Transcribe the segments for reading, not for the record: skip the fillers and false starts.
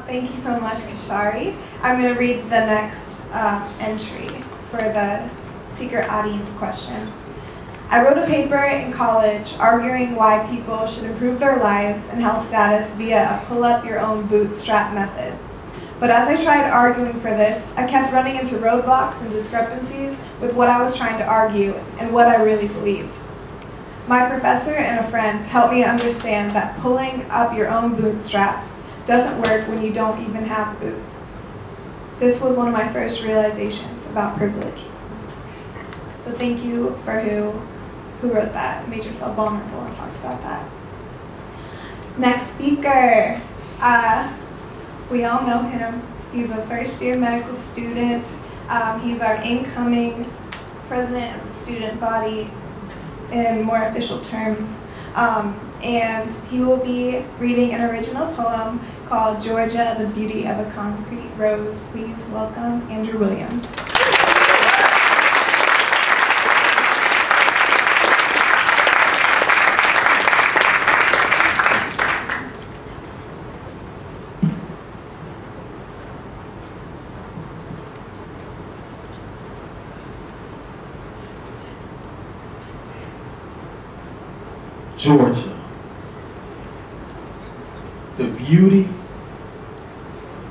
Thank you so much, Kashari. I'm going to read the next entry for the secret audience question. I wrote a paper in college arguing why people should improve their lives and health status via a pull-up-your-own-bootstrap method. But as I tried arguing for this, I kept running into roadblocks and discrepancies with what I was trying to argue and what I really believed. My professor and a friend helped me understand that pulling up your own bootstraps doesn't work when you don't even have boots. This was one of my first realizations about privilege. So thank you for who wrote that, made yourself vulnerable and talks about that. Next speaker, we all know him. He's a first-year medical student. He's our incoming president of the student body in more official terms. And he will be reading an original poem called Georgia, the Beauty of a Concrete Rose. Please welcome Andrew Williams. Georgia, the beauty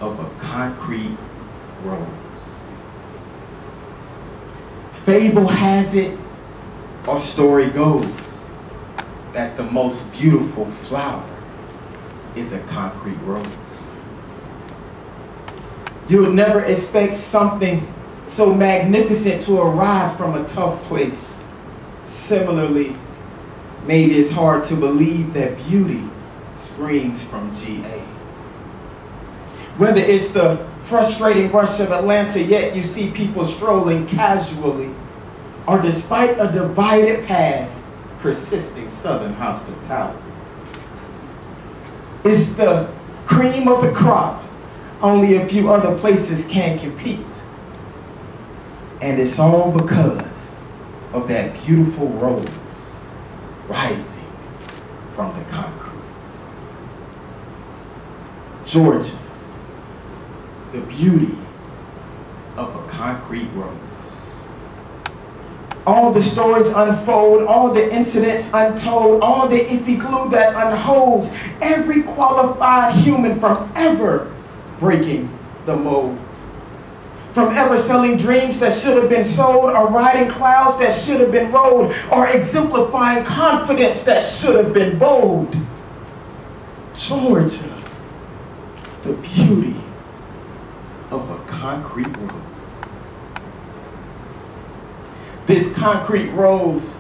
of a concrete rose. Fable has it, or story goes, that the most beautiful flower is a concrete rose. You would never expect something so magnificent to arise from a tough place. Similarly, maybe it's hard to believe that beauty springs from GA. Whether it's the frustrating rush of Atlanta, yet you see people strolling casually, or despite a divided past, persisting Southern hospitality. It's the cream of the crop, only a few other places can compete. And it's all because of that beautiful rose rising from the concrete. Georgia, the beauty of a concrete rose. All the stories unfold, all the incidents untold, all the iffy glue that unholds every qualified human from ever breaking the mold. From ever selling dreams that should have been sold, or riding clouds that should have been rode, or exemplifying confidence that should have been bold. Georgia, the beauty of a concrete rose. This concrete rose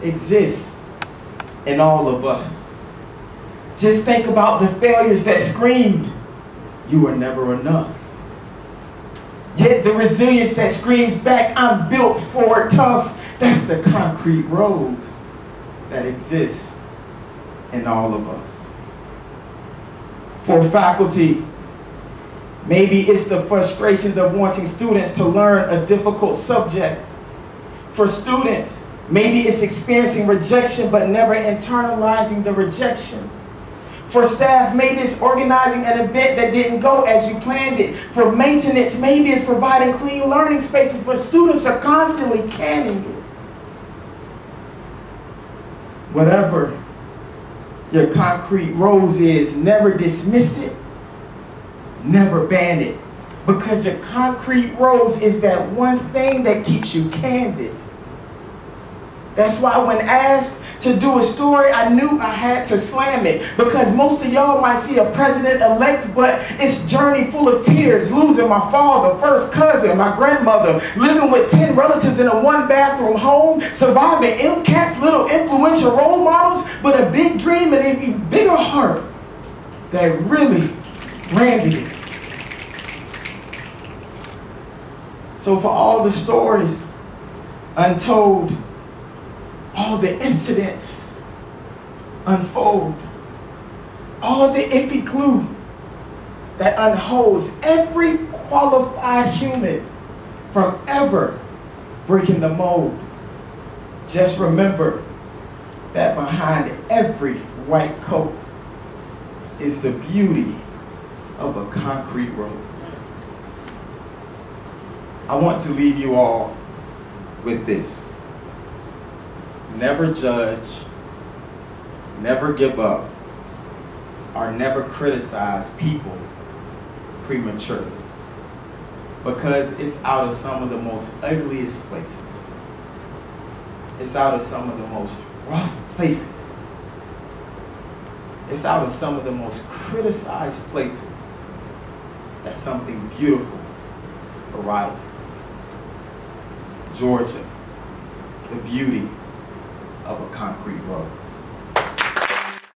exists in all of us. Just think about the failures that screamed, "You were never enough." Yet the resilience that screams back, "I'm built for it tough." That's the concrete rose that exists in all of us. For faculty, maybe it's the frustrations of wanting students to learn a difficult subject. For students, maybe it's experiencing rejection but never internalizing the rejection. For staff, maybe it's organizing an event that didn't go as you planned it. For maintenance, maybe it's providing clean learning spaces when students are constantly canning it. Whatever your concrete rose is, never dismiss it, never ban it. Because your concrete rose is that one thing that keeps you candid. That's why when asked to do a story, I knew I had to slam it. Because most of y'all might see a president-elect, but it's journey full of tears. Losing my father, first cousin, my grandmother, living with 10 relatives in a one-bathroom home, surviving MCATs, little influential role models, but a big dream and an even bigger heart that really branded it. So for all the stories untold, all the incidents unfold, all the iffy glue that unholds every qualified human from ever breaking the mold. Just remember that behind every white coat is the beauty of a concrete rose. I want to leave you all with this. Never judge, never give up, or never criticize people prematurely. Because it's out of some of the most ugliest places. It's out of some of the most rough places. It's out of some of the most criticized places that something beautiful arises. Georgia, the beauty of a concrete rose.